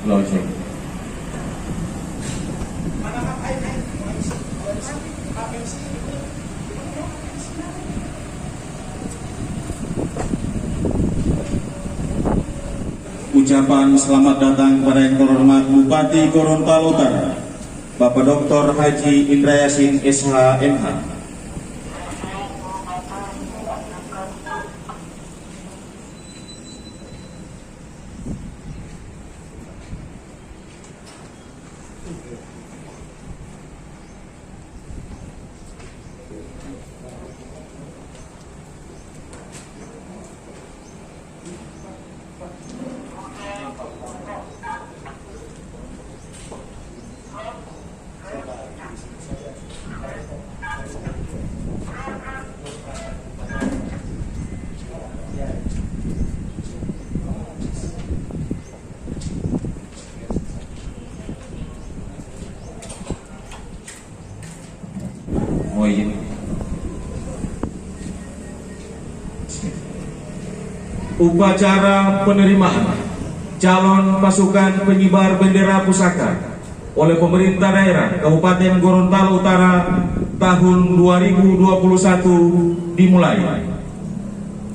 Langsung. Ucapan selamat datang kepada yang terhormat Bupati Gorontalo Utara, Bapak Dr. Haji Indra Yasin SH MH. Upacara penerimaan calon pasukan pengibar bendera pusaka oleh pemerintah daerah Kabupaten Gorontalo Utara tahun 2021 dimulai.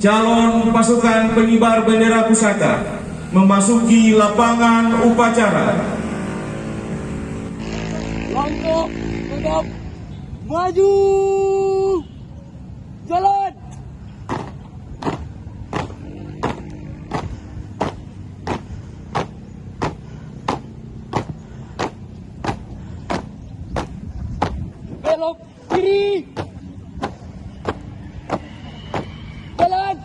Calon pasukan pengibar bendera pusaka memasuki lapangan upacara. Langkah tegap maju, jalan. Belok kiri, jalan.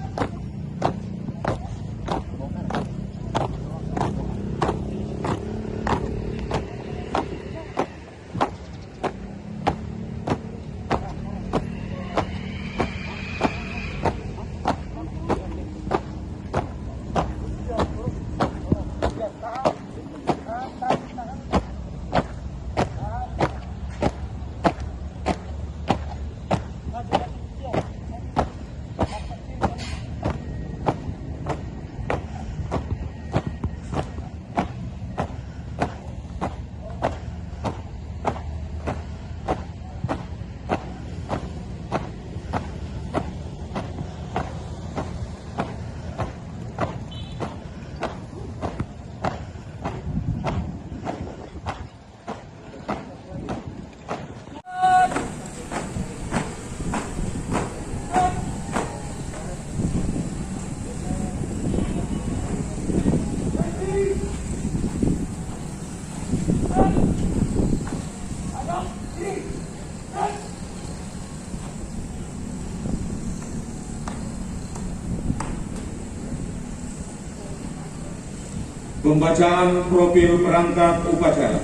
Pembacaan profil perangkat upacara.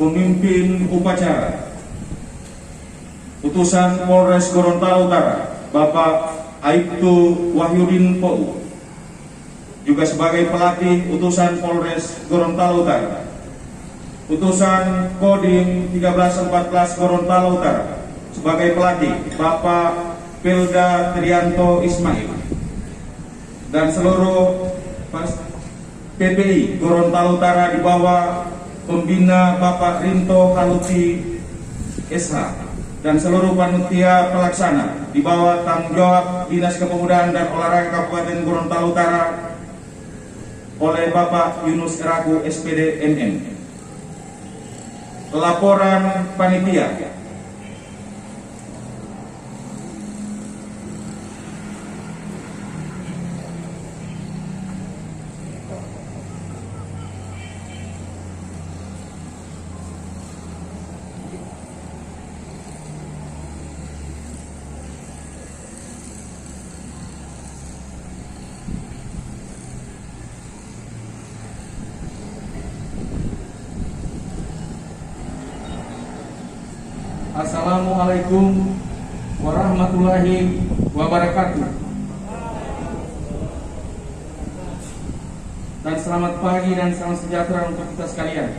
Pemimpin upacara Utusan Polres Gorontalo Utara Bapak Aibtu Wahyudin POU, juga sebagai pelatih Utusan Polres Gorontalo Utara. Utusan Kodim 1314 Gorontalo Utara sebagai pelatih Bapak Pilda Trianto Ismail, dan seluruh PPI Gorontalo Utara di bawah pembina Bapak Rinto Haluti SH, dan seluruh panitia pelaksana di bawah tanggung jawab Dinas Kepemudaan dan Olahraga Kabupaten Gorontalo Utara oleh Bapak Yunus Eraku SPD MM. Laporan panitia. Assalamualaikum warahmatullahi wabarakatuh. Dan selamat pagi dan salam sejahtera untuk kita sekalian.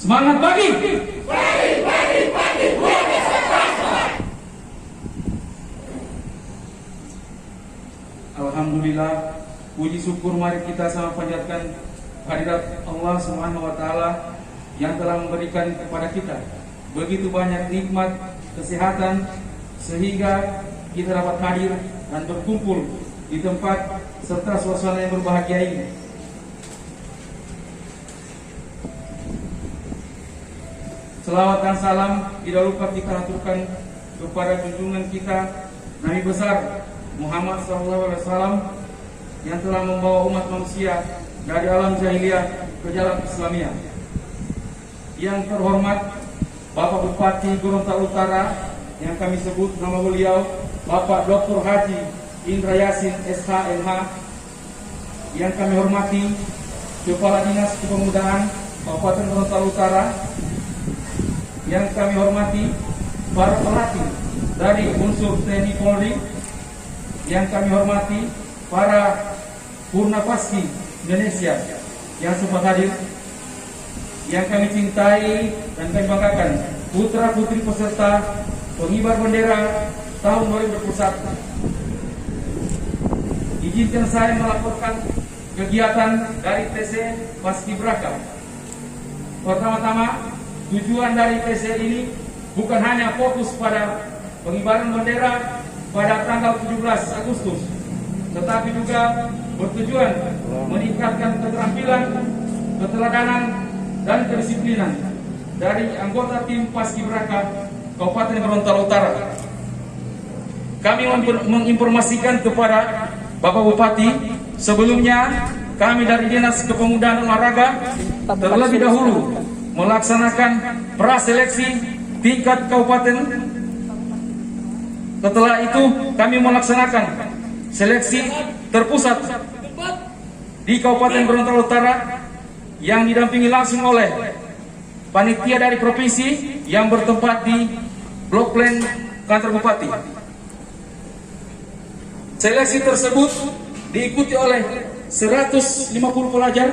Semangat pagi. Alhamdulillah, puji syukur mari kita sama panjatkan hadirat Allah Subhanahu wa taala yang telah memberikan kepada kita begitu banyak nikmat kesehatan sehingga kita dapat hadir dan berkumpul di tempat serta suasana yang berbahagia ini. Selawat dan salam tidak lupa kita aturkan kepada junjungan kita Nabi besar Muhammad SAW yang telah membawa umat manusia dari alam jahiliyah ke jalan Islamiyah. Yang terhormat Bapak Bupati Gorontalo Utara yang kami sebut nama beliau Bapak Dr. Haji Indra Yasin SH.MH. Yang kami hormati Kepala Dinas Kepemudaan Kabupaten Gorontalo Utara. Yang kami hormati para pelatih dari unsur TNI Polri. Yang kami hormati para Purnapaski Indonesia yang sempat hadir. Yang kami cintai dan kami banggakan putra putri peserta pengibar bendera tahun 2021. Izinkan saya melaporkan kegiatan dari TC Paskibraka. Pertama-tama, tujuan dari TC ini bukan hanya fokus pada pengibaran bendera pada tanggal 17 Agustus, tetapi juga bertujuan meningkatkan keterampilan, keteladanan, dan kedisiplinan dari anggota tim Paskibraka Kabupaten Gorontalo Utara. Kami menginformasikan kepada Bapak Bupati, sebelumnya kami dari Dinas Kepemudaan dan Olahraga terlebih dahulu melaksanakan praseleksi tingkat kabupaten. Setelah itu kami melaksanakan seleksi terpusat di Kabupaten Gorontalo Utara yang didampingi langsung oleh panitia dari provinsi yang bertempat di Blok Plan Kantor Bupati. Seleksi tersebut diikuti oleh 150 pelajar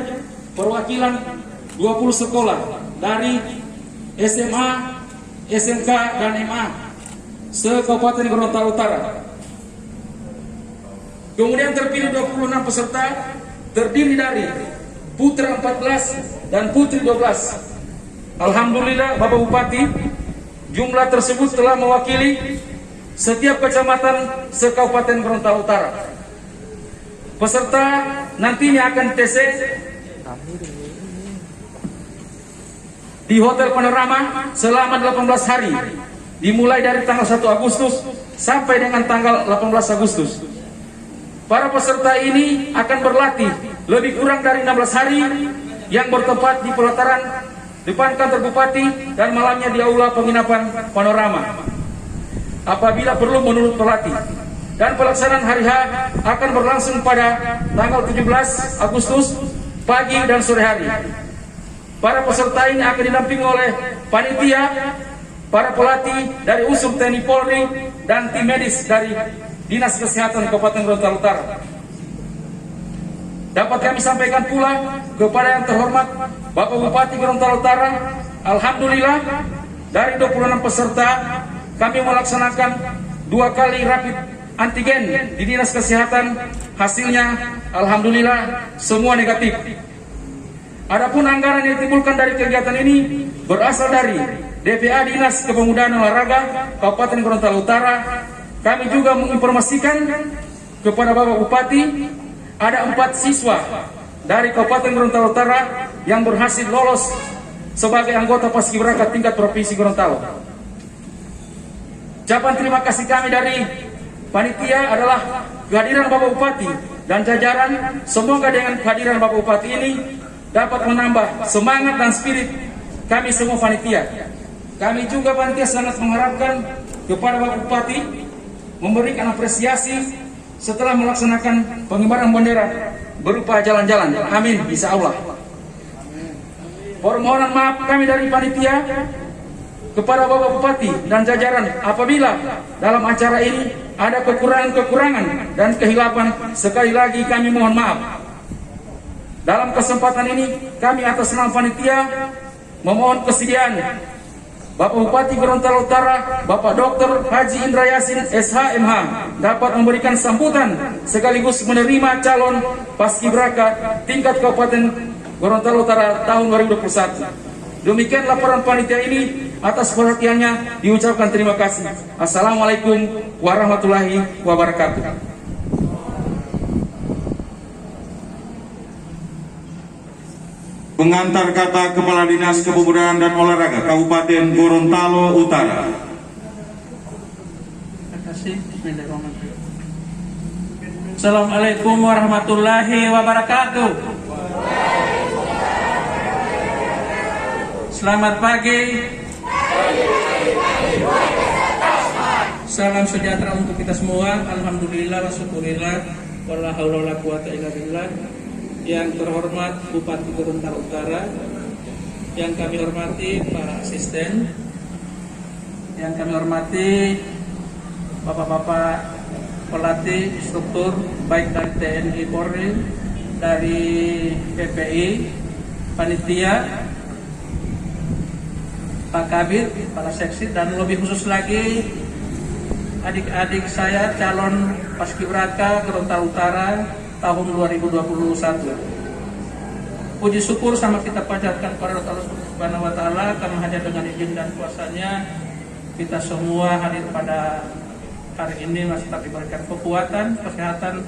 perwakilan 20 sekolah dari SMA, SMK, dan MA se-Kabupaten Gorontalo Utara. Kemudian terpilih 26 peserta terdiri dari putra 14 dan putri 12. Alhamdulillah Bapak Bupati, jumlah tersebut telah mewakili setiap kecamatan se-Kabupaten Gorontalo Utara. Peserta nantinya akan TC di Hotel Panorama selama 18 hari, dimulai dari tanggal 1 Agustus sampai dengan tanggal 18 Agustus. Para peserta ini akan berlatih lebih kurang dari 16 hari yang bertempat di pelataran depan kantor Bupati dan malamnya di aula penginapan Panorama. Apabila perlu menurut pelatih. Dan pelaksanaan hari H akan berlangsung pada tanggal 17 Agustus pagi dan sore hari. Para peserta ini akan didampingi oleh panitia, para pelatih dari unsur TNI Polri dan tim medis dari Dinas Kesehatan Kabupaten Gorontalo Utara. Dapat kami sampaikan pula kepada yang terhormat Bapak Bupati Gorontalo Utara, alhamdulillah dari 26 peserta kami melaksanakan 2 kali rapid antigen di Dinas Kesehatan. Hasilnya alhamdulillah semua negatif. Adapun anggaran yang ditimbulkan dari kegiatan ini berasal dari DPA Dinas Kepemudaan dan Olahraga Kabupaten Gorontalo Utara. Kami juga menginformasikan kepada Bapak Bupati ada 4 siswa dari Kabupaten Gorontalo Utara yang berhasil lolos sebagai anggota Paskibraka tingkat Provinsi Gorontalo. Ucapan terima kasih kami dari panitia adalah kehadiran Bapak Bupati dan jajaran. Semoga dengan kehadiran Bapak Bupati ini dapat menambah semangat dan spirit kami semua panitia. Kami juga panitia sangat mengharapkan kepada Bapak Bupati memberikan apresiasi setelah melaksanakan pengibaran bendera berupa jalan-jalan. Amin, insya Allah. Permohonan maaf kami dari panitia kepada Bapak Bupati dan jajaran apabila dalam acara ini ada kekurangan-kekurangan dan kehilapan. Sekali lagi kami mohon maaf. Dalam kesempatan ini kami atas nama panitia memohon kesediaan Bapak Bupati Gorontalo Utara, Bapak Dr. Haji Indra Yasin, SHMH, dapat memberikan sambutan sekaligus menerima calon paskibraka tingkat Kabupaten Gorontalo Utara tahun 2021. Demikian laporan panitia ini, atas perhatiannya diucapkan terima kasih. Assalamualaikum warahmatullahi wabarakatuh. Pengantar kata Kepala Dinas Kepemudaan dan Olahraga Kabupaten Gorontalo Utara. Terima kasih. Assalamualaikum warahmatullahi wabarakatuh. Selamat pagi. Salam sejahtera untuk kita semua. Alhamdulillah wa syukurillah. Wala haula wala quwata illa billah. Yang terhormat Bupati Gorontalo Utara, yang kami hormati para asisten, yang kami hormati bapak-bapak pelatih, instruktur, baik dari TNI Polri, dari PPI, panitia, Pak Kabir, kepala seksi, dan lebih khusus lagi adik-adik saya calon paskibraka Gorontalo Utara tahun 2021. Puji syukur sama kita panjatkan kepada Allah Subhanahu wa taala karena hanya dengan izin dan kuasanya kita semua hadir pada hari ini masih tak diberikan kekuatan, kesehatan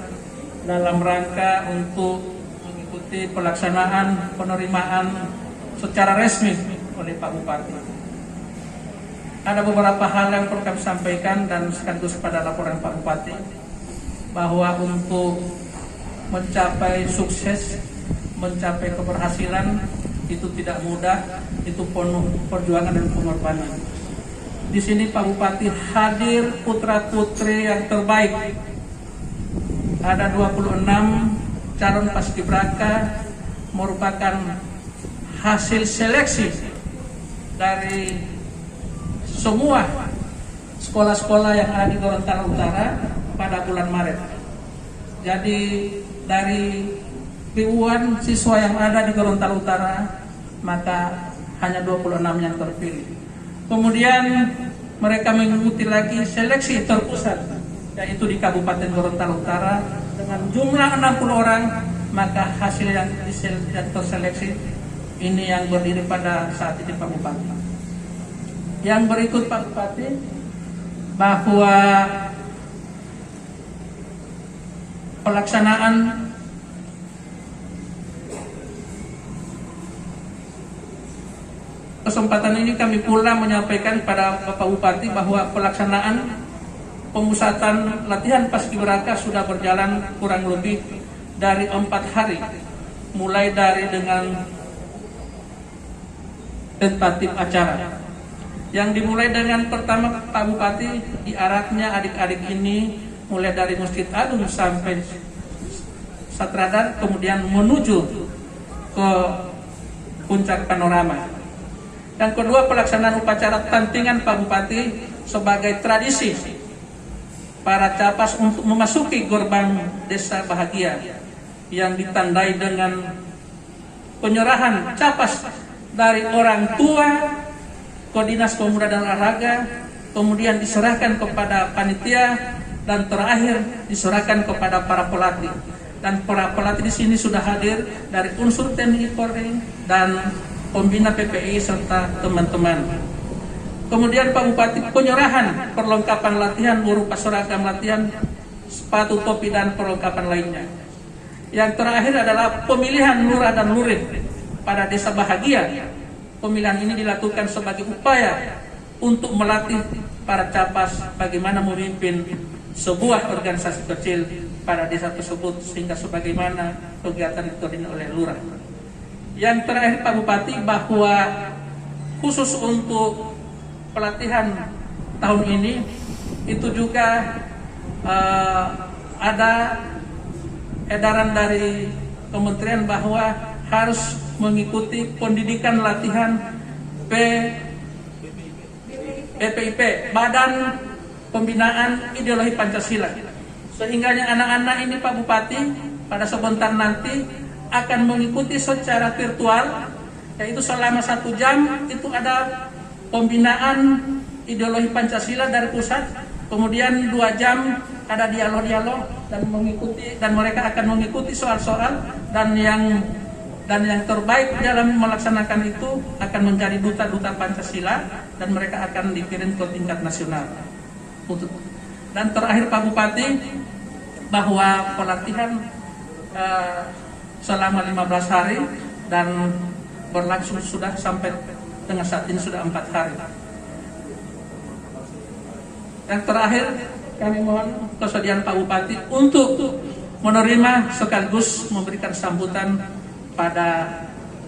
dalam rangka untuk mengikuti pelaksanaan penerimaan secara resmi oleh Pak Bupati. Ada beberapa hal yang perlu kami sampaikan dan sekaligus pada laporan Pak Bupati bahwa untuk mencapai sukses, mencapai keberhasilan itu tidak mudah, itu penuh perjuangan dan pengorbanan. Di sini Pak Bupati hadir putra-putri yang terbaik. Ada 26 calon paskibraka merupakan hasil seleksi dari semua sekolah-sekolah yang ada di Gorontalo Utara pada bulan Maret. Jadi dari ribuan siswa yang ada di Gorontalo Utara, maka hanya 26 yang terpilih. Kemudian mereka mengikuti lagi seleksi terpusat, yaitu di Kabupaten Gorontalo Utara dengan jumlah 60 orang, maka hasil yang terseleksi ini yang berdiri pada saat ini Pak Bupati. Yang berikut Pak Bupati, bahwa pelaksanaan kesempatan ini kami pula menyampaikan pada Bapak Bupati bahwa pelaksanaan pemusatan latihan paskibraka sudah berjalan kurang lebih dari 4 hari, mulai dari dengan tentatif acara yang dimulai dengan pertama Pak Bupati diarahnya adik-adik ini mulai dari Masjid Agung sampai Satradar, kemudian menuju ke Puncak Panorama. Yang kedua, pelaksanaan upacara tantingan Pak Bupati sebagai tradisi para capas untuk memasuki gerbang desa bahagia yang ditandai dengan penyerahan capas dari orang tua ke Dinas Pemuda dan Olahraga, kemudian diserahkan kepada panitia, dan terakhir diserahkan kepada para pelatih. Dan para pelatih di sini sudah hadir dari unsur TNI Polri dan pembina PPI serta teman-teman. Kemudian Pak Bupati penyerahan perlengkapan latihan berupa seragam latihan, sepatu, topi, dan perlengkapan lainnya. Yang terakhir adalah pemilihan lurah dan lurit pada desa bahagia. Pemilihan ini dilakukan sebagai upaya untuk melatih para capas bagaimana memimpin sebuah organisasi kecil pada desa tersebut sehingga sebagaimana kegiatan dikoordinir oleh lurah. Yang terakhir Pak Bupati, bahwa khusus untuk pelatihan tahun ini itu juga ada edaran dari kementerian bahwa harus mengikuti pendidikan latihan BPIP, Badan Pembinaan Ideologi Pancasila, sehingga anak-anak ini Pak Bupati pada sebentar nanti akan mengikuti secara virtual, yaitu selama 1 jam itu ada pembinaan ideologi Pancasila dari pusat, kemudian 2 jam ada dialog-dialog dan mereka akan mengikuti soal-soal dan yang terbaik dalam melaksanakan itu akan menjadi duta-duta Pancasila dan mereka akan dikirim ke tingkat nasional. Dan terakhir Pak Bupati, bahwa pelatihan selama 15 hari dan berlangsung sudah sampai dengan saat ini sudah 4 hari. Yang terakhir kami mohon kesediaan Pak Bupati untuk menerima sekaligus memberikan sambutan pada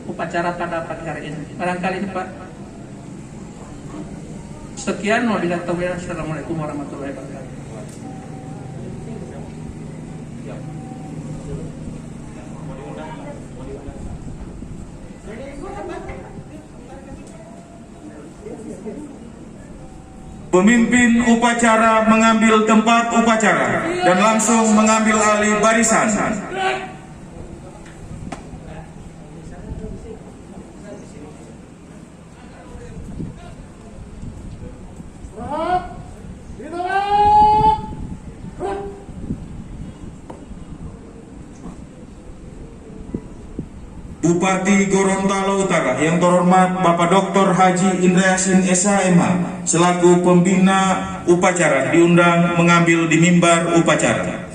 upacara pada pagi hari ini. Barangkali ini Pak. Sekian, wabillahi taufiq. Assalamualaikum warahmatullahi wabarakatuh. Pemimpin upacara mengambil tempat upacara dan langsung mengambil alih barisan. Bupati Gorontalo Utara yang terhormat Bapak Dr. Haji Indrayasin SH.MH selaku pembina upacara diundang mengambil di mimbar upacara.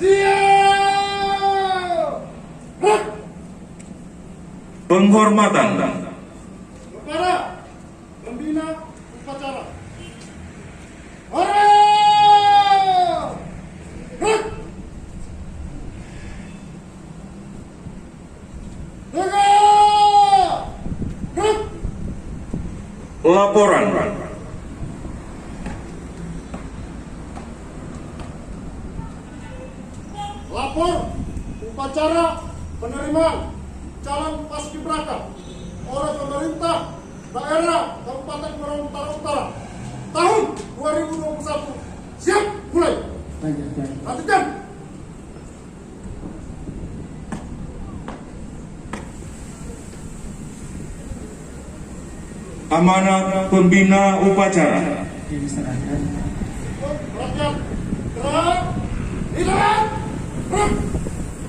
Penghormatan kepada pembina upacara. Laporan. Lapor upacara penerimaan calon paskibraka oleh pemerintah daerah Kabupaten Gorontalo Utara tahun 2021. Siap, mulai. Lanjutkan. Amanat pembina upacara.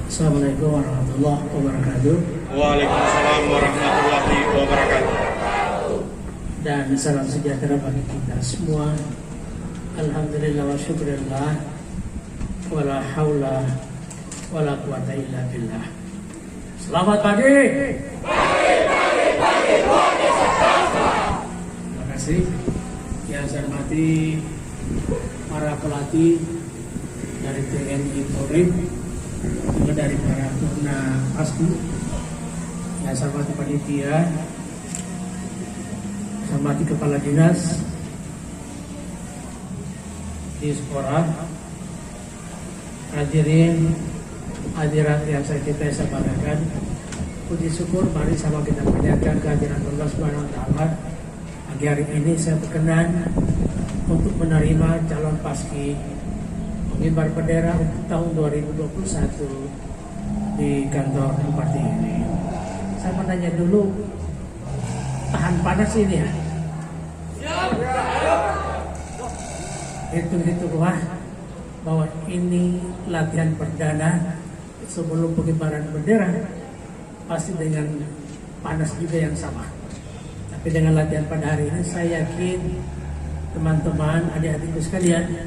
Assalamualaikum warahmatullahi wabarakatuh. Waalaikumsalam warahmatullahi wabarakatuh. Dan salam sejahtera bagi kita semua. Alhamdulillah wa syukurillah. Wala haula wala quwata illa billah. Selamat pagi. Terima kasih. Yang saya hormati para pelatih dari TNI Polri, juga dari para Purna Paski, yang saya hormati panitia, saya hormati kepala dinas di sekolah, hadirat yang saya banggakan. Puji syukur, mari sama kita panjatkan kehadiran Allah Subhanahu wa Ta'ala. Pagi hari ini saya berkenan untuk menerima calon paski pengibar bendera untuk tahun 2021 di kantor bupati ini. Saya mau tanya dulu, tahan panas ini ya? Hitung-hitung bahwa ini latihan perdana sebelum pengibaran bendera, pasti dengan panas juga yang sama. Tapi dengan latihan pada hari ini, saya yakin teman-teman, adik-adikku sekalian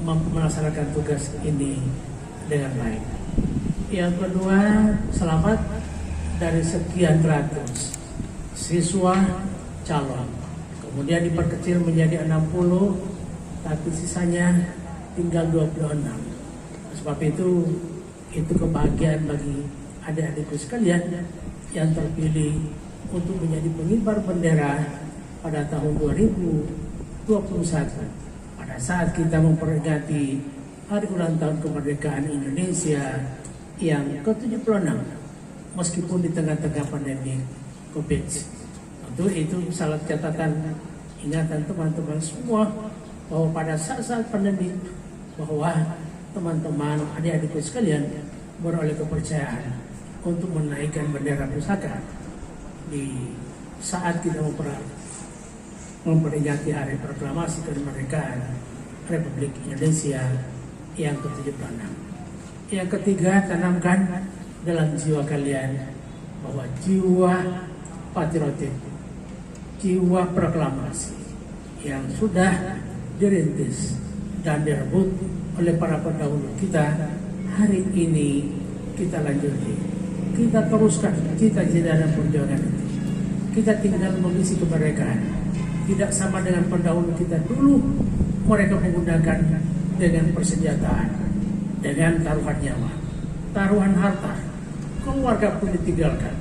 melaksanakan tugas ini dengan baik. Yang kedua, selamat dari sekian ratus siswa calon. Kemudian diperkecil menjadi 60, tapi sisanya tinggal 26. Sebab itu kebahagiaan bagi adik-adikku sekalian yang terpilih untuk menjadi pengibar bendera pada tahun 2021 pada saat kita memperingati hari ulang tahun kemerdekaan Indonesia yang ke-76 meskipun di tengah-tengah pandemi COVID. Tentu itu salah catatan ingatan teman-teman semua bahwa pada saat-saat pandemi bahwa teman-teman adik-adikku sekalian beroleh kepercayaan untuk menaikkan bendera pusaka di saat kita memperingati hari proklamasi kemerdekaan Republik Indonesia yang ke-76. Yang ketiga, tanamkan dalam jiwa kalian bahwa jiwa patriotik, jiwa proklamasi yang sudah dirintis dan direbut oleh para pendahulu kita, hari ini kita lanjuti, kita teruskan cita-cita dan perjuangan itu. Kita tinggal mengisi kemerdekaan, tidak sama dengan pendahulu kita dulu. Mereka menggunakan dengan persenjataan, dengan taruhan nyawa, taruhan harta, keluarga pun ditinggalkan.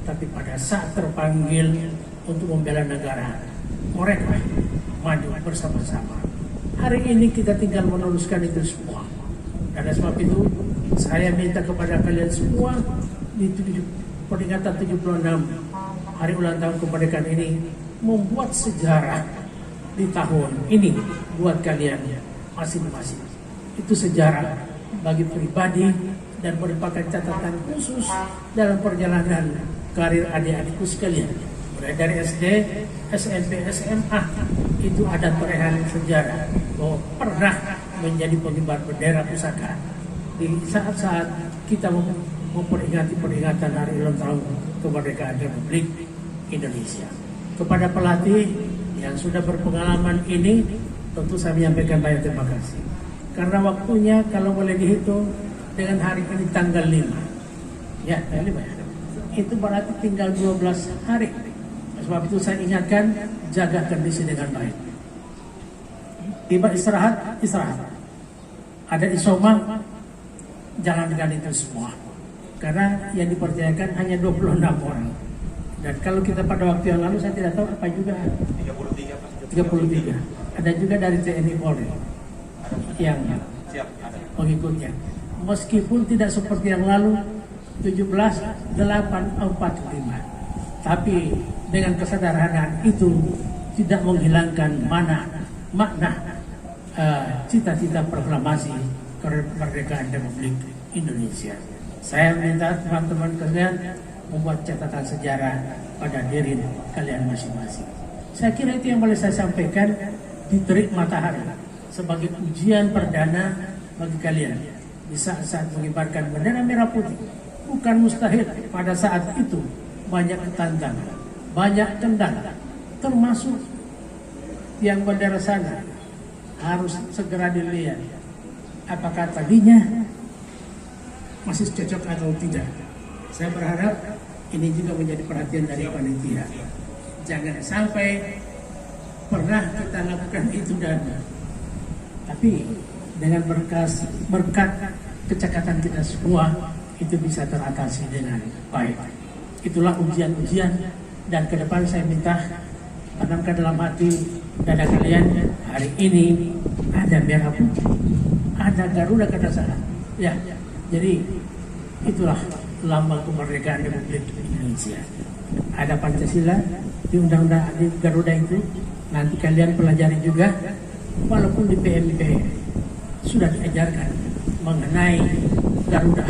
Tapi pada saat terpanggil untuk membela negara, mereka maju bersama-sama. Hari ini kita tinggal meneruskan itu semua. Karena sebab itu saya minta kepada kalian semua di peringatan 76 hari ulang tahun kemerdekaan ini, membuat sejarah di tahun ini buat kalian masing-masing. Itu sejarah bagi pribadi dan merupakan catatan khusus dalam perjalanan karir adik-adikku sekalian. Mulai dari SD, SMP, SMA, itu ada torehan sejarah bahwa pernah menjadi pengibar bendera pusaka di saat-saat kita memperingati peringatan hari ulang tahun kemerdekaan Republik Indonesia. Kepada pelatih yang sudah berpengalaman ini, tentu saya menyampaikan banyak terima kasih. Karena waktunya kalau boleh dihitung dengan hari ini tanggal 5. Ya, tanggal 5 ya. Itu berarti tinggal 12 hari. Sebab itu saya ingatkan, jaga kondisi dengan baik. Tiba istirahat, istirahat. Ada isoma, jalankan itu semua. Karena yang dipercayakan hanya 26 orang. Dan kalau kita pada waktu yang lalu, saya tidak tahu apa juga. 33. Ada juga dari TNI Polri yang pengikutnya. Meskipun tidak seperti yang lalu, 17.845. Tapi dengan kesederhanaan itu tidak menghilangkan makna cita-cita proklamasi kemerdekaan Republik Indonesia. Saya minta teman-teman kalian membuat catatan sejarah pada diri kalian masing-masing. Saya kira itu yang boleh saya sampaikan di terik matahari sebagai ujian perdana bagi kalian di saat-saat mengibarkan bendera merah putih. Bukan mustahil pada saat itu banyak tantangan, banyak kendala, termasuk yang bendera sana harus segera dilihat apakah tadinya masih cocok atau tidak. Saya berharap ini juga menjadi perhatian dari panitia. Jangan sampai pernah kita lakukan itu tapi dengan berkat kecekatan kita semua itu bisa teratasi dengan baik. Itulah ujian-ujian, dan ke depan saya minta tanamkan dalam hati dada kalian, hari ini ada merah putih, ada Garuda Kartasarjana. Ya, jadi itulah lambang kemerdekaan Republik Indonesia. Ada Pancasila di Undang-Undang di Garuda itu, nanti kalian pelajari juga, walaupun di PMP sudah diajarkan mengenai Garuda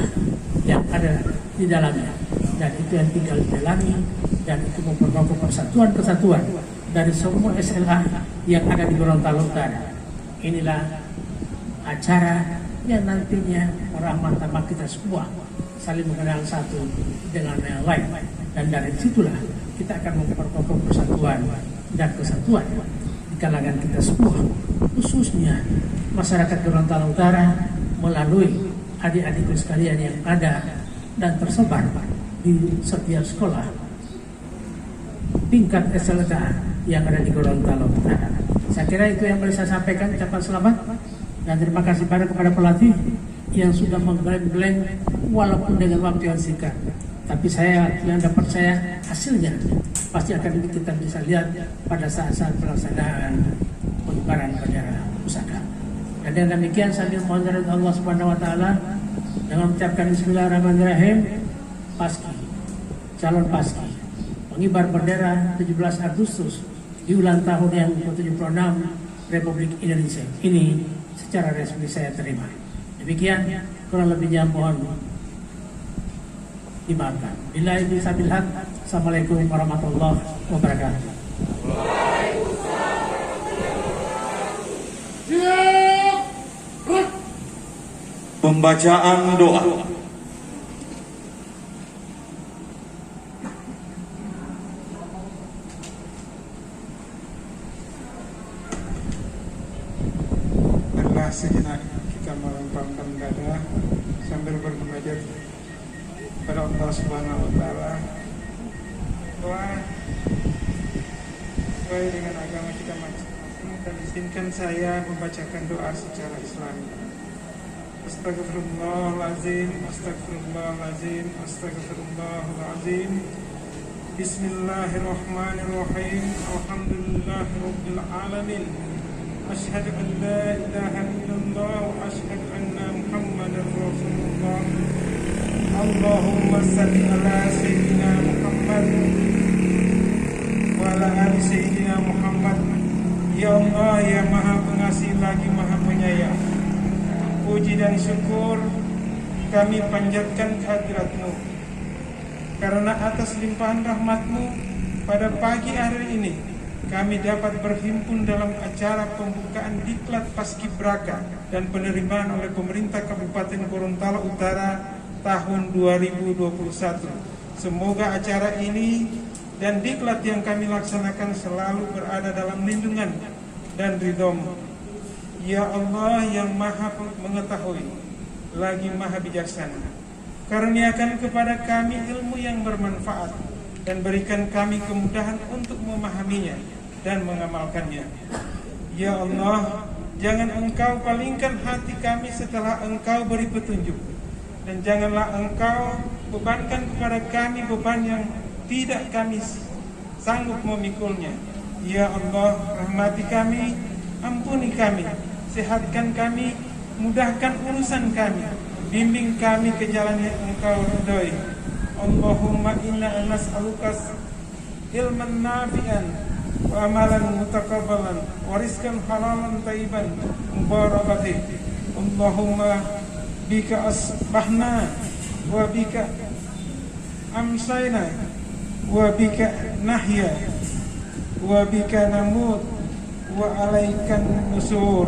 yang ada di dalamnya, dan itu yang tinggal didalami, dan itu memperkokoh persatuan-kesatuan dari semua SLA yang ada di Gorontalo Utara. Inilah acara yang nantinya merahmat kita semua saling mengenal satu dengan yang lain, dan dari situlah kita akan memperkokoh persatuan dan kesatuan di kalangan kita semua, khususnya masyarakat Gorontalo Utara melalui adik-adikku sekalian yang ada dan tersebar di setiap sekolah tingkat SLTA yang ada di Gorontalo Utara. Saya kira itu yang boleh saya sampaikan. Ucapan selamat dan terima kasih kepada pelatih yang sudah menggeleng-geleng walaupun dengan waktu yang singkat. Tapi yang dapat saya hasilnya pasti akan kita bisa lihat pada saat-saat pelaksanaan pengibaran bendera pusaka. Dan dengan demikian sambil mohon dari Allah Subhanahu wa taala dengan mengucapkan bismillahirrahmanirrahim, Paski, calon Paski, pengibar bendera 17 Agustus di ulang tahun yang ke-76 Republik Indonesia ini secara resmi saya terima. Demikian, kurang lebihnya mohon dimaafkan. Billahi bisabil haq. Assalamualaikum warahmatullahi wabarakatuh. wabarakatuh. Siap. Gerak. Pembacaan doa. Marilah sejenak kita melempangkan dada sambil bermunajat pada Allah Subhanahu wa taala. Doa sesuai dengan agama kita masing-masing, dan izinkan saya membacakan doa secara Islami. Astagfirullahalazim, astagfirullahalazim, astagfirullahalazim. Bismillahirrahmanirrahim. Alhamdulillahirabbil alamin. Asyhadu an la ilaha illallah wa asyhadu anna Muhammadar Rasulullah. Allahumma salli ala sayyidina Muhammad wa ala ali sayyidina Muhammad. Ya Allah, ya Maha Pengasih lagi Maha Penyayang, puji dan syukur kami panjatkan kehadirat-Mu, karena atas limpahan rahmat-Mu pada pagi hari ini kami dapat berhimpun dalam acara pembukaan Diklat Paskibraka dan penerimaan oleh pemerintah Kabupaten Gorontalo Utara tahun 2021. Semoga acara ini dan diklat yang kami laksanakan selalu berada dalam lindungan dan ridho-Mu. Ya Allah yang Maha mengetahui lagi Maha bijaksana, karuniakan kepada kami ilmu yang bermanfaat dan berikan kami kemudahan untuk memahaminya dan mengamalkannya. Ya Allah, jangan Engkau palingkan hati kami setelah Engkau beri petunjuk, dan janganlah Engkau bebankan kepada kami beban yang tidak kami sanggup memikulnya. Ya Allah, rahmati kami, ampuni kami, sehatkan kami, mudahkan urusan kami, bimbing kami ke jalan yang Engkau ridhoi. Allahumma inna nas'aluka ilman nafi'an wa amalan mutaqabbalan wa rizqan halalan thayyiban mubarakatin. Allahumma bika asbahna wa bika amsayna wa bika nahya wa bika namut wa alaikan nusur.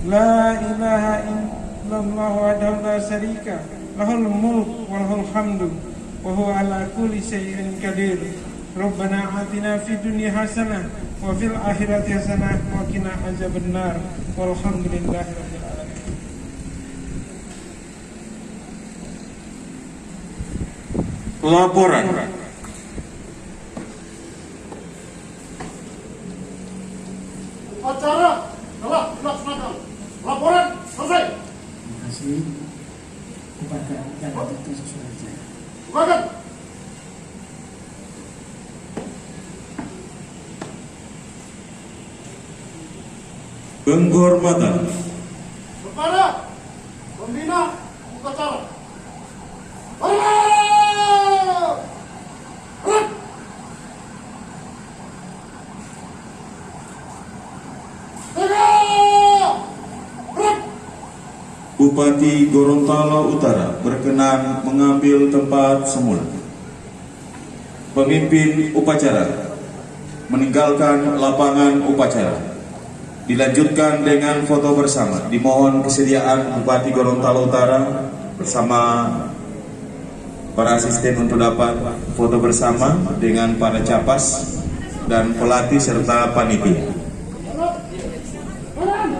La ilaha illallah wahdahu la syarika lahul mulk wa lahul hamdu wa huwa ala kulli syai'in qadir. Rabbana atina fid dunya hasanah wa fil akhirati hasanah wa qina azabannar. Walhamdulillahi rabbil alamin. Laporan. Acara telah dilaksanakan. Laporan selesai. Terima kasih kepada yang itu sesuai saja. Bukakan. Penghormatan. Kepada pembina upacara. Gerak. Bupati Gorontalo Utara berkenan mengambil tempat semula. Pemimpin upacara meninggalkan lapangan upacara. Dilanjutkan dengan foto bersama. Dimohon kesediaan Bupati Gorontalo Utara bersama para asisten untuk dapat foto bersama dengan para capas dan pelatih serta panitia. Lari.